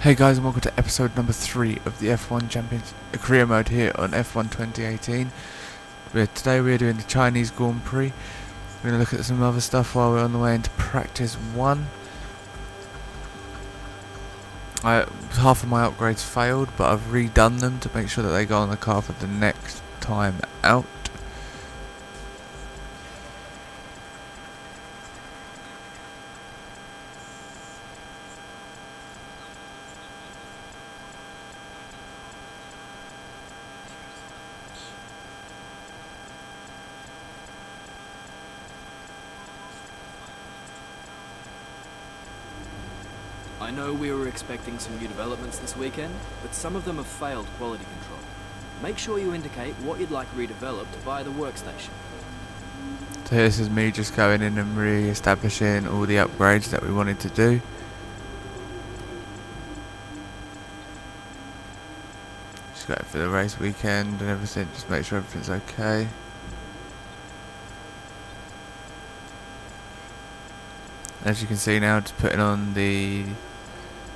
Hey guys, and welcome to episode number 3 of the F1 Champions career mode here on F1 2018. Today we are doing the Chinese Grand Prix. We're going to look at some other stuff while we're on the way into practice 1. Half of my upgrades failed, but I've redone them to make sure that they go on the car for the next time out. I know we were expecting some new developments this weekend, but some of them have failed quality control. Make sure you indicate what you'd like redeveloped via the workstation. So this is me just going in and re-establishing all the upgrades that we wanted to do. Just go for the race weekend and everything, just make sure everything's okay. As you can see now, just putting on the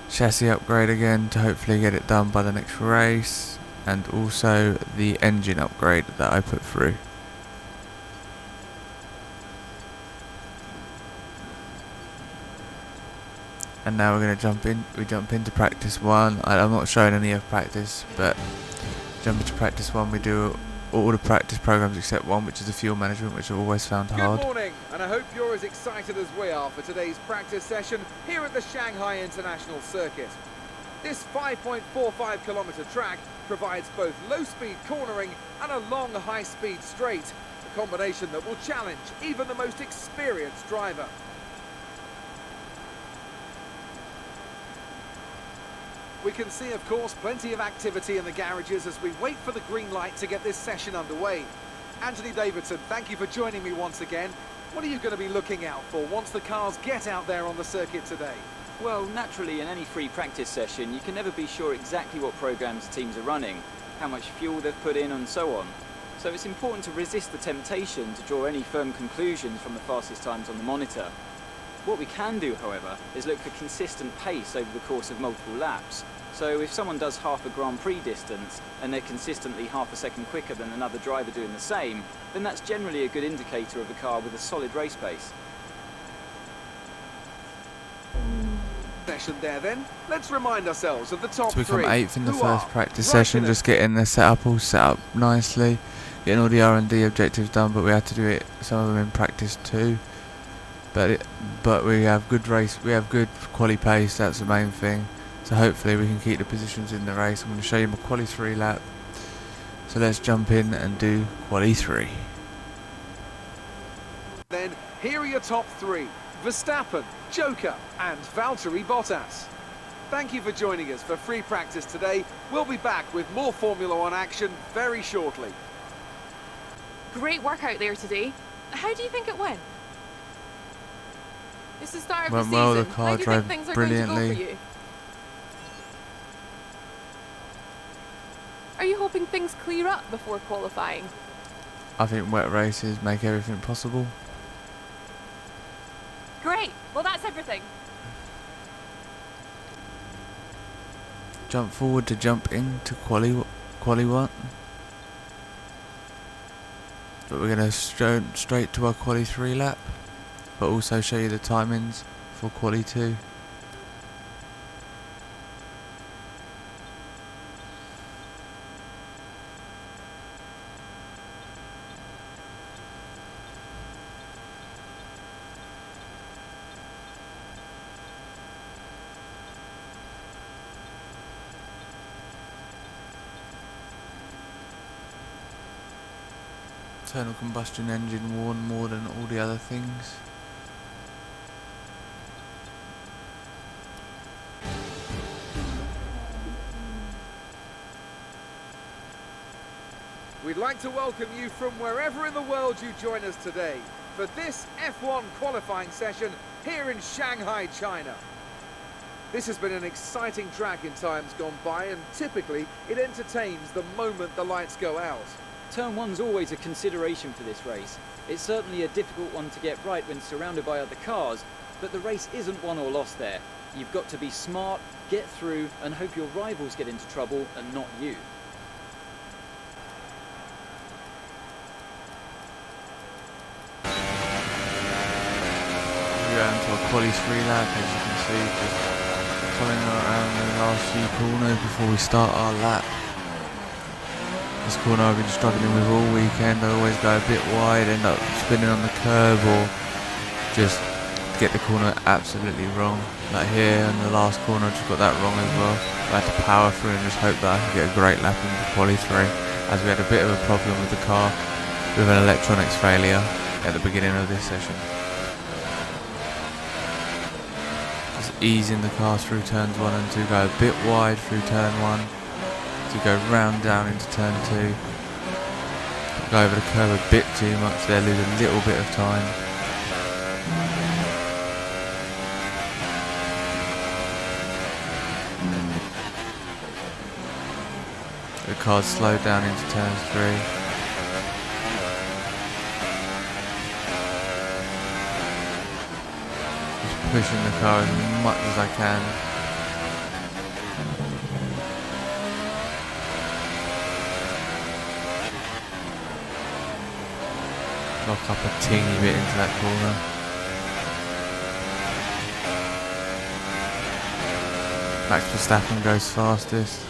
chassis upgrade again to hopefully get it done by the next race, and also the engine upgrade that I put through. And now we're going to jump into practice 1. I'm not showing any of practice, but jump into practice 1. We do all the practice programs except one, which is the fuel management, which I've always found hard. Good morning, and I hope you're as excited as we are for today's practice session here at the Shanghai International Circuit. This 5.45 kilometre track provides both low-speed cornering and a long high-speed straight, a combination that will challenge even the most experienced driver. We can see, of course, plenty of activity in the garages as we wait for the green light to get this session underway. Anthony Davidson, thank you for joining me once again. What are you going to be looking out for once the cars get out there on the circuit today? Well, naturally, in any free practice session, you can never be sure exactly what programs teams are running, how much fuel they've put in, and so on. So it's important to resist the temptation to draw any firm conclusions from the fastest times on the monitor. What we can do, however, is look for consistent pace over the course of multiple laps. So if someone does half a Grand Prix distance and they're consistently half a second quicker than another driver doing the same, then that's generally a good indicator of a car with a solid race pace. Session there then. Let's remind ourselves of the top So we come three. 8th in the Who first are practice session, Raikkonen, just getting the setup all set up nicely, getting all the R&D objectives done, but we had to do it, some of them in practice too. But we have good good quali pace, that's the main thing. So hopefully we can keep the positions in the race. I'm going to show you my quali 3 lap. So let's jump in and do quali 3. Then here are your top three: Verstappen, Joker and Valtteri Bottas. Thank you for joining us for free practice today. We'll be back with more Formula One action very shortly. Great work out there today. How do you think it went? It's the start of Went the well, season. the car How do you drove think things are going to go brilliantly. for you? Are you hoping things clear up before qualifying? I think wet races make everything possible. Great. Well, that's everything. Jump forward to jump into quali 1. But we're going to straight to our quali 3 lap, but also show you the timings for quali 2. Internal combustion engine worn more than all the other things. We'd like to welcome you from wherever in the world you join us today for this F1 qualifying session here in Shanghai, China. This has been an exciting track in times gone by, and typically it entertains the moment the lights go out. Turn 1's always a consideration for this race. It's certainly a difficult one to get right when surrounded by other cars, But the race isn't won or lost there. You've got to be smart, get through, and hope your rivals get into trouble and not you. We're going to a quali 3 lap, as you can see, just coming around the last few corners before we start our lap. This corner I've been struggling with all weekend. I always go a bit wide, end up spinning on the curb, or just get the corner absolutely wrong. Like here in the last corner I just got that wrong as well. I had to power through and just hope that I could get a great lap into quali 3, as we had a bit of a problem with the car with an electronics failure at the beginning of this session. Just easing the car through turns 1 and 2, go a bit wide through turn 1 to go round down into turn 2. Go over the curb a bit too much there, lose a little bit of time. The car's slowed down into turn 3. Just pushing the car as much as I can. Lock up a teeny bit into that corner. Max Verstappen goes fastest.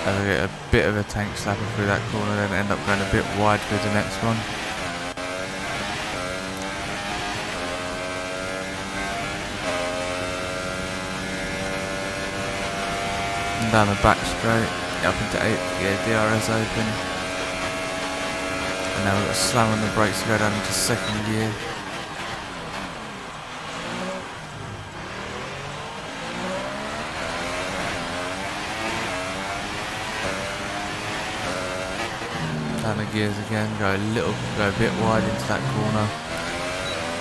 As I get a bit of a tank slapping through that corner, then end up going a bit wide through the next one. And down the back straight, up into 8th gear, DRS open. And now we've got to slam on the brakes to go down into 2nd gear. Down the gears again, go a bit wide into that corner,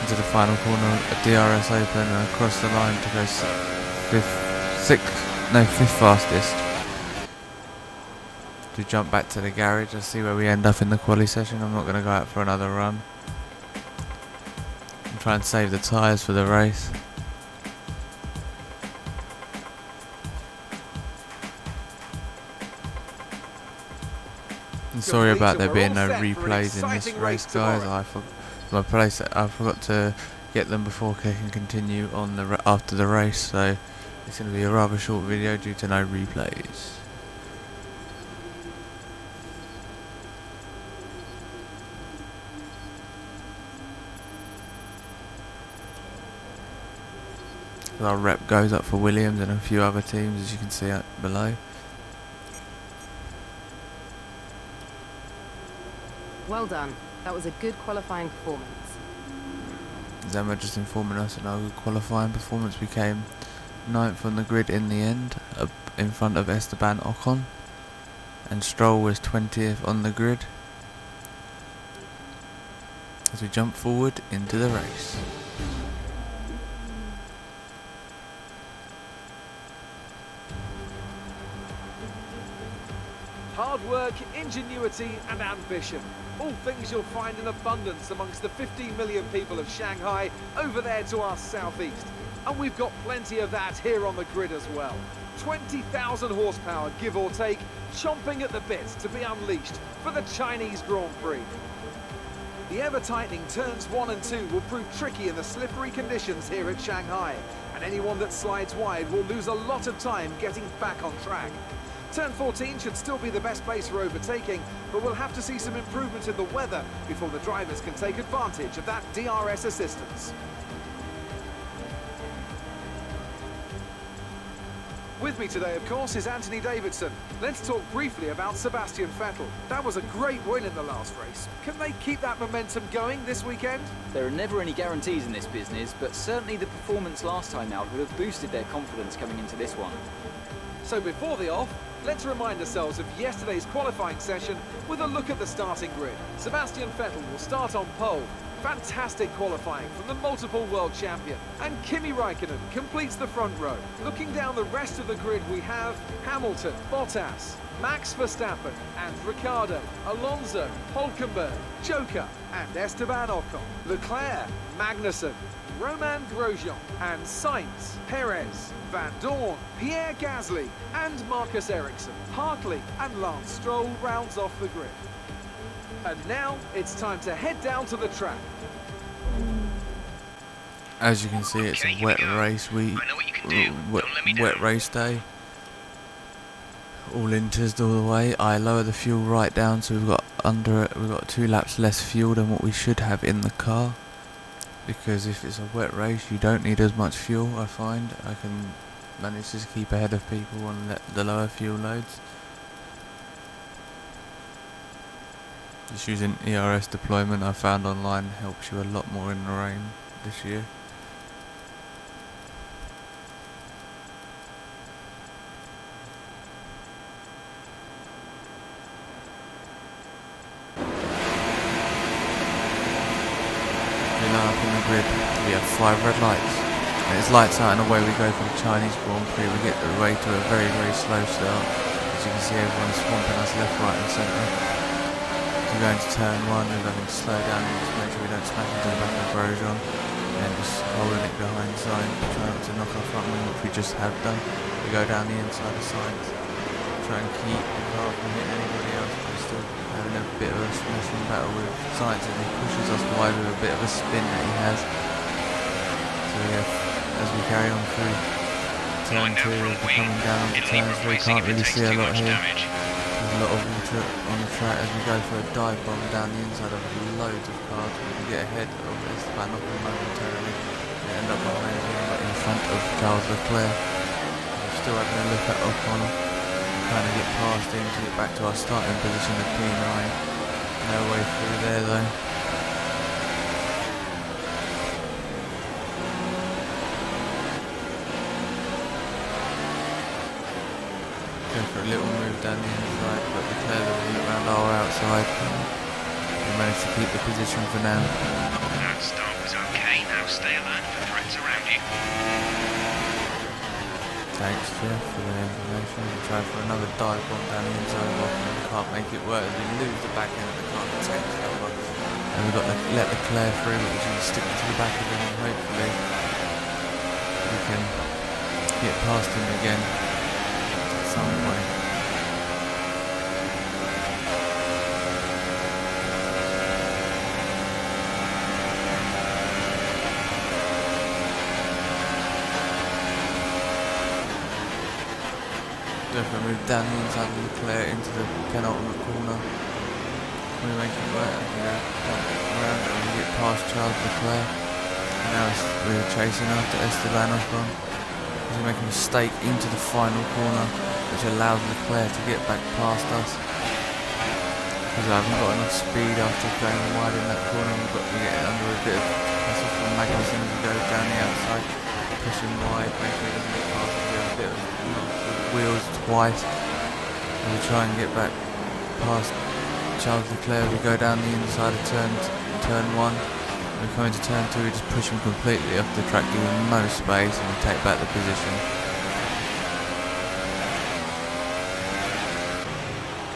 into the final corner, a DRS open and across the line to go 5th fastest. To jump back to the garage, let's see where we end up in the quali session. I'm not going to go out for another run. And try and save the tyres for the race. And sorry about there being no replays in this race, guys. I forgot to get them before I can continue on after the race, so it's going to be a rather short video due to no replays. Our rep goes up for Williams and a few other teams, as you can see up below. Well done. That was a good qualifying performance. Zema just informing us that our good qualifying performance became 9th on the grid in the end, in front of Esteban Ocon. And Stroll was 20th on the grid. As we jump forward into the race. Hard work, ingenuity and ambition. All things you'll find in abundance amongst the 15 million people of Shanghai over there to our southeast. And we've got plenty of that here on the grid as well. 20,000 horsepower, give or take, chomping at the bit to be unleashed for the Chinese Grand Prix. The ever-tightening turns 1 and 2 will prove tricky in the slippery conditions here at Shanghai, and anyone that slides wide will lose a lot of time getting back on track. Turn 14 should still be the best place for overtaking, but we'll have to see some improvement in the weather before the drivers can take advantage of that DRS assistance. With me today, of course, is Anthony Davidson. Let's talk briefly about Sebastian Vettel. That was a great win in the last race. Can they keep that momentum going this weekend? There are never any guarantees in this business, but certainly the performance last time out would have boosted their confidence coming into this one. So before the off, let's remind ourselves of yesterday's qualifying session with a look at the starting grid. Sebastian Vettel will start on pole, Fantastic qualifying from the multiple world champion. And Kimi Raikkonen completes the front row. Looking down the rest of the grid, we have Hamilton, Bottas, Max Verstappen and Ricciardo, Alonso, Hulkenberg, Joker and Esteban Ocon, Leclerc, Magnussen, Roman Grosjean and Sainz, Perez, Van Dorn, Pierre Gasly and Marcus Ericsson, Hartley and Lance Stroll rounds off the grid. And now it's time to head down to the track. As you can see, it's a wet race week, wet race day. All inters all the way. I lower the fuel right down, so we've got 2 laps less fuel than what we should have in the car. Because if it's a wet race, you don't need as much fuel. I find I can manage to keep ahead of people on the lower fuel loads. Just using ERS deployment, I found online, helps you a lot more in the rain this year. Up in the grid, we have 5 red lights, and it's lights out and away we go for the Chinese Grand Prix. We get the way to a very slow start. As you can see, everyone's swamping us left, right and centre. We're going to turn 1, we're having to slow down and just make sure we don't smash into the back of Grosjean, and just holding it behind Sainz, try not to knock our front wing, which we just have done. We go down the inside of Sainz, try and keep the car from hitting anybody else, but we're still having a bit of a smashing battle with Sainz, and he pushes us wide with a bit of a spin that he has. So we have, as we carry on through turn 2, as we're coming down onto turn 3, can't really see a lot here. There's a lot of water on the track as we go for a dive bomb down the inside of loads of cars. We get ahead of Esteban Ocon momentarily. We end up behind him, but in front of Charles Leclerc. We're still having a look at Ocon. Trying to get past him to get back to our starting position at P9. No way through there though. Go for a little move down the inside, but Leclerc will look around our outside. We managed to keep the position for now. That start was okay, now stay alert for threats around you. Thanks Jeff for the information. We try for another dive bomb down the inside of Ocon. We can't make it work as we lose the back end of the car and take cover. And we've got to let Leclerc through, but we can stick to the back of him and hopefully we can get past him again at some point. Therefore move down the inside of Leclerc into the penultimate corner. We make it work, we go around and we get past Charles Leclerc. And now we're chasing after Esteban Ocon. We make a mistake into the final corner, which allows Leclerc to get back past us. Because I haven't got enough speed after going wide in that corner, we get under a bit of hassle from Magnussen as we go down the outside. Push him wide, make sure he doesn't get past us. We have a bit of wheels twice, and we try and get back past Charles Leclerc. We go down the inside of turn 1. We come into turn 2, we just push him completely off the track, give him no space, and we take back the position.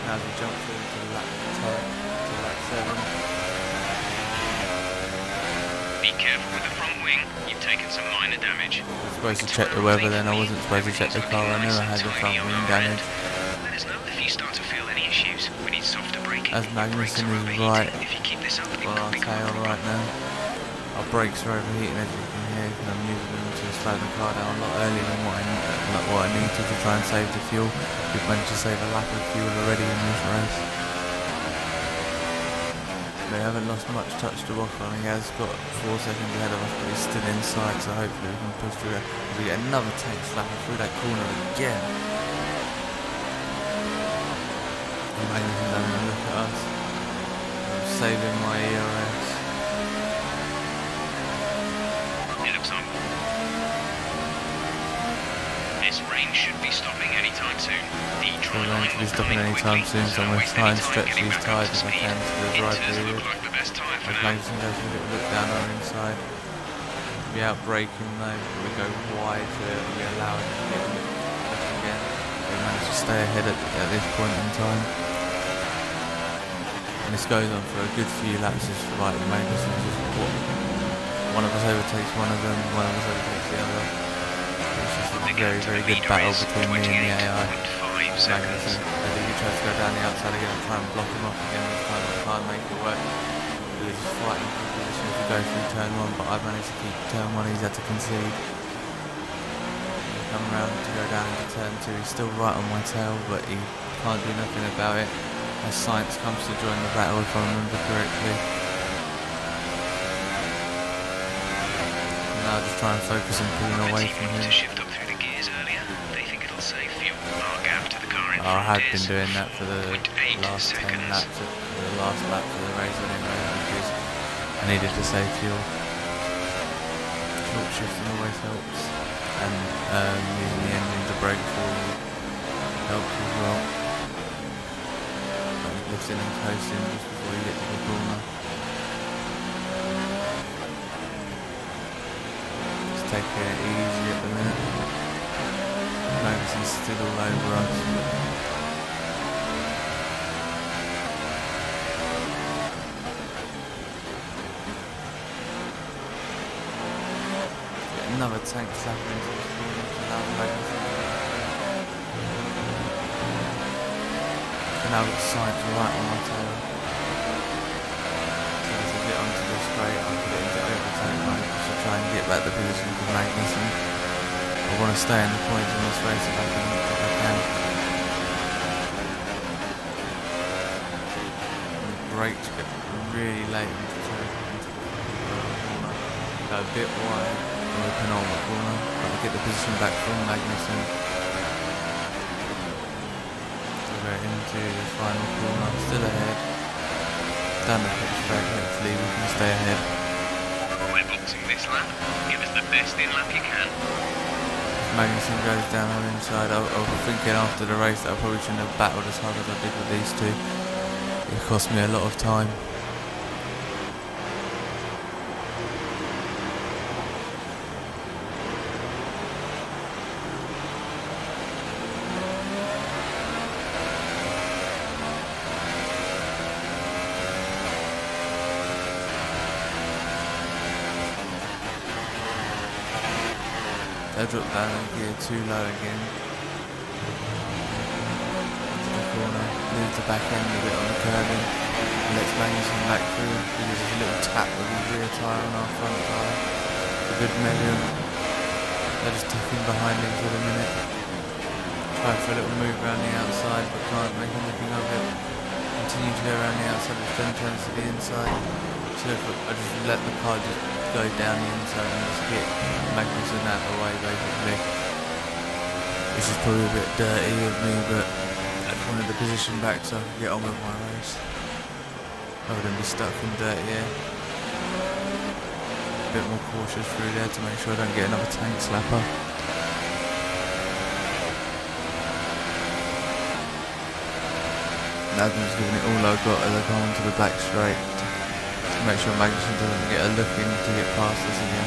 Now as we jump through to lap 10 to lap 7. Be careful with the front wing, you've taken some minor damage. I was supposed to check the weather then, I wasn't supposed to check the car, I knew I had the front wing damage. Let us know if you start to feel any issues. We need softer braking. As Magnussen is right If you keep this up, it on our could be tail right now. Our brakes are overheating as you can hear, because I'm using them to slow the car down a lot earlier than what I needed to try and save the fuel. We've managed to save a lap of fuel already in this race. We haven't lost much touch to Ocon. He has got 4 seconds ahead of us, but he's still in sight, so hopefully we can push through it. We get another tank slapper through that corner again. And Magnussen's having a look at us. I'm saving my ERS. It looks on. This rain should be stopping anytime soon. The So dry we're going line to be will come stopping in anytime quickly, soon, so I'm going to waste try any and time stretch getting these back up tyres to if I speed. can to the right Inters period. look like the best tyre for As now. Magnussen goes for a little look down our inside. We out braking though, we go wide so we allow him to get a look again. We manage to stay ahead at this point in time. And this goes on for a good few laps, just like Magnussen just one of us overtakes one of them, one of us overtakes the other. It's just a very, very good battle between me and the AI. 28.5 seconds. Magnussen, I think he tries to go down the outside again and try and block him off again this time, I can't make it work. He was just fighting for position to go through turn 1, but I managed to keep turn 1, he's had to concede. We come around to go down into turn 2, he's still right on my tail, but he can't do nothing about it. As Sainz comes to join the battle, if I remember correctly. And now just try and focus on pulling away from wanted him. to shift up through the gears earlier. They think it'll save fuel. Our gap to the car in I front had is been doing that for the 0.8 last 10 seconds. laps, the last lap of the race anyway, because I needed to save fuel. Short shifting always helps, and using the engine to brake for you helps as well. Like lifting and coasting just before you get to the corner. Just taking it easy at the minute. Magnussen's still all over us. Another tank slapping into this corner to allow Magnussen to get through. And now it's Sainz right on my tail. So as I get onto the straight, I'll put it into overtake mode just to try and get back the position for Magnussen. I want to stay in the points in this race if I can. And the brakes get really late into the corner. Go a bit wide. The penultimate corner, but I get the position back from Magnussen. So we're into the final corner, still ahead. Down the pitch straight, hopefully we can stay ahead. We're boxing this lap. Give us the best in lap you can. Magnussen goes down on the inside. I was thinking after the race that I probably shouldn't have battled as hard as I did with these two. It cost me a lot of time. They drop down in gear too low again. Into the corner, leaves the back end a bit on the curbing. Lets Magnussen back through. He gives us a little tap with his rear tyre on our front tyre. It's a good measure. They're just tucking behind him for the minute. Try for a little move around the outside, but can't make anything of it. Continue to go around the outside, which then turns to the inside. So if I just let the car just go down the inside and just hit Magnussen out of the way basically. This is probably a bit dirty of me, but I just wanted the position back so I could get on with my race. Rather than be stuck in dirt here. A bit more cautious through there to make sure I don't get another tank slapper. Now I'm just giving it all I've got as I come onto the back straight. Make sure Magnussen doesn't get a look in to get past us again.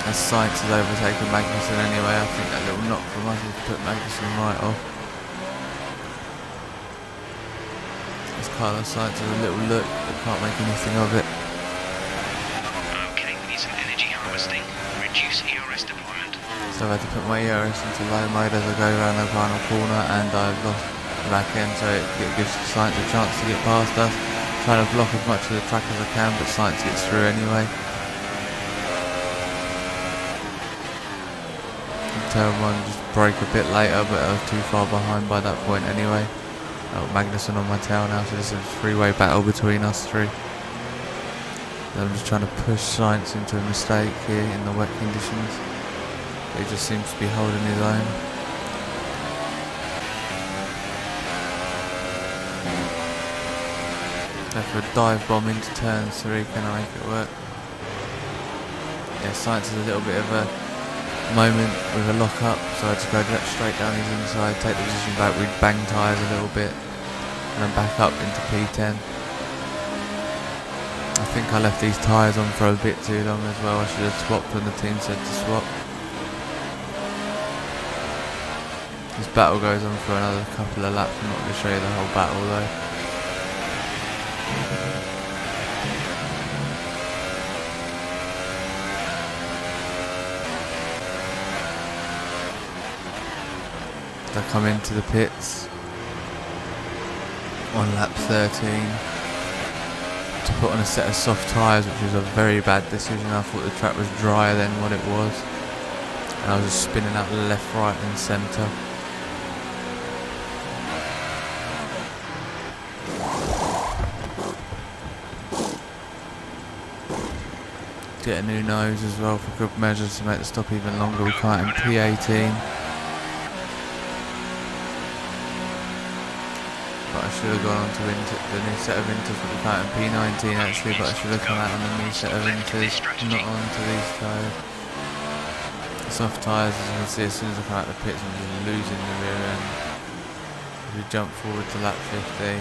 As Sainz has overtaken Magnussen anyway, I think that little knock from us has put Magnussen right off. As Carlos Sainz has a little look, but can't make anything of it. Okay, we need some energy harvesting. Reduce ERS deployment. So I've had to put my ERS into low mode as I go around the final corner, and I've lost the back end, so it gives Sainz a chance to get past us. Trying to block as much of the track as I can, but Sainz gets through anyway. Turn 1 just brake a bit later, but I was too far behind by that point anyway. Magnussen on my tail now, so this is a three-way battle between us three. I'm just trying to push Sainz into a mistake here in the wet conditions. He just seems to be holding his own. Go for a dive bomb into turn 3, can I make it work? Yeah, Sainz has a little bit of a moment with a lock up, so I just go straight down his inside, take the position back, we bang tyres a little bit. and then back up into P10. I think I left these tyres on for a bit too long as well. I should have swapped when the team said to swap. This battle goes on for another couple of laps. I'm not going to show you the whole battle though. I come into the pits on lap 13 to put on a set of soft tyres, which was a very bad decision. I thought the track was drier than what it was, and I was just spinning out left, right and centre. Get a new nose as well for good measure to make the stop even longer. We come out in P18. But I should have gone on to the new set of inters, but we can't in P19 actually, but I should have come out on the new set of inters, not onto these tyres. The soft tyres, as you can see, as soon as I come out of the pits, I'm just losing the rear end. As we jump forward to lap 15.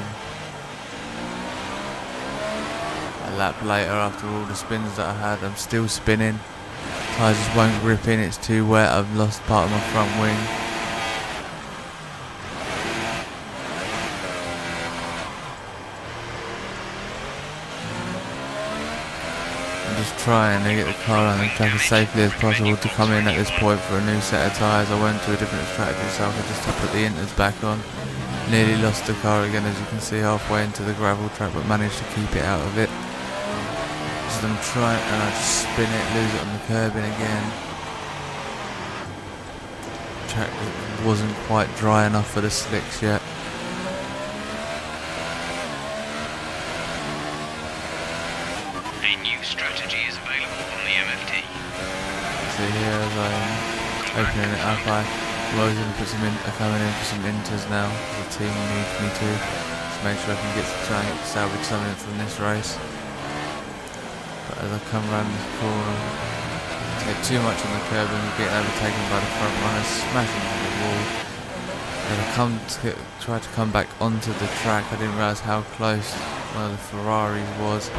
A lap later, after all the spins that I had, I'm still spinning. Tyres just won't grip in, it's too wet, I've lost part of my front wing. Just trying to get the car on the track as safely as possible to come in at this point for a new set of tyres. I went to a different strategy, so I could just put the inters back on. Nearly lost the car again, as you can see, halfway into the gravel track, but managed to keep it out of it. So I'm trying, and I just spin it, lose it on the curbing again. The track wasn't quite dry enough for the slicks yet. Here as I'm opening it up, I was going to put some coming in for some inters now. The team needs me to make sure I can try and salvage something from this race. But as I come around this corner, I take too much on the curb and get overtaken by the front runner, smashing into the wall. As I try to come back onto the track, I didn't realise how close one of the Ferraris was.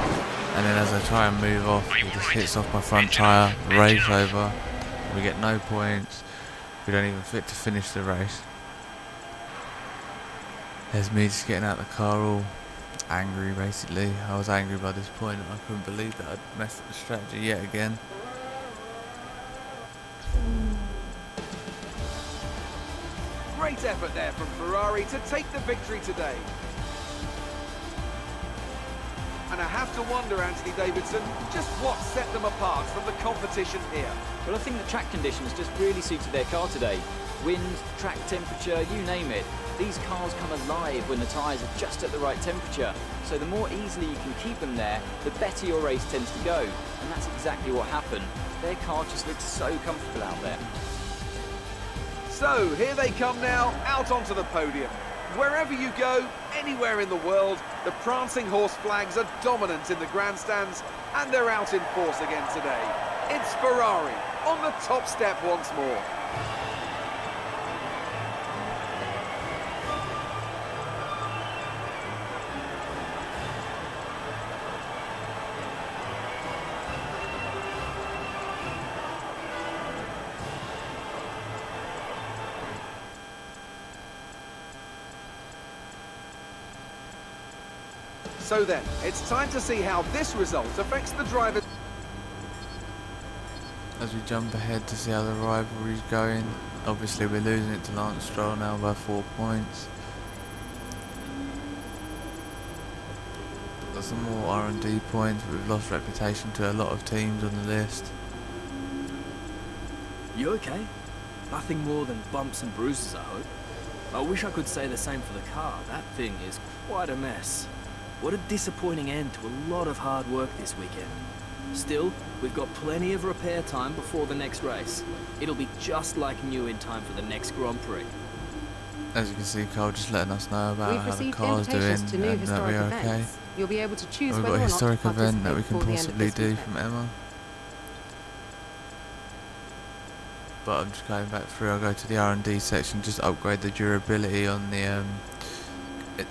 And then as I try and move off, he just hits off my front tyre, race over. We get no points. We don't even fit to finish the race. There's me just getting out of the car all angry basically. I was angry by this point and I couldn't believe that I'd messed up the strategy yet again. Great effort there from Ferrari to take the victory today. And I have to wonder, Anthony Davidson, just what set them apart from the competition here. Well, I think the track conditions just really suited their car today. Wind, track temperature, you name it. These cars come alive when the tyres are just at the right temperature. So the more easily you can keep them there, the better your race tends to go. And that's exactly what happened. Their car just looks so comfortable out there. So, here they come now, out onto the podium. Wherever you go, anywhere in the world, the prancing horse flags are dominant in the grandstands, and they're out in force again today. It's Ferrari on the top step once more. So then, it's time to see how this result affects the drivers. As we jump ahead to see how the rivalry's going, obviously we're losing it to Lance Stroll now by 4 points. Got some more R&D points, but we've lost reputation to a lot of teams on the list. You okay? Nothing more than bumps and bruises, I hope. I wish I could say the same for the car. That thing is quite a mess. What a disappointing end to a lot of hard work this weekend. Still, we've got plenty of repair time before the next race. It'll be just like new in time for the next Grand Prix. As you can see, Cole just letting us know about how the car's doing to new and that historic we're events. okay. You'll be able to choose We've whether got a or not to historic event that we can participate before the end of possibly this do weekend. from Emma. But I'm just going back through. I'll go to the R&D section, just upgrade the durability on the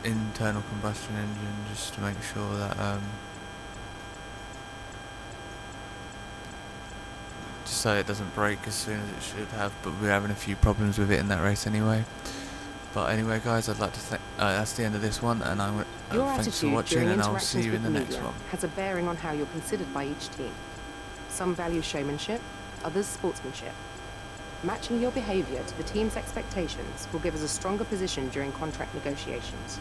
internal combustion engine, just to make sure that just so it doesn't break as soon as it should have. But we're having a few problems with it in that race anyway. But anyway, guys, I'd like to thank. That's the end of this one, and I'm. Your Thanks for attitude watching, during and I'll interactions see you in with the next media one. has a bearing on how you're considered by each team. Some value showmanship, others sportsmanship. Matching your behaviour to the team's expectations will give us a stronger position during contract negotiations.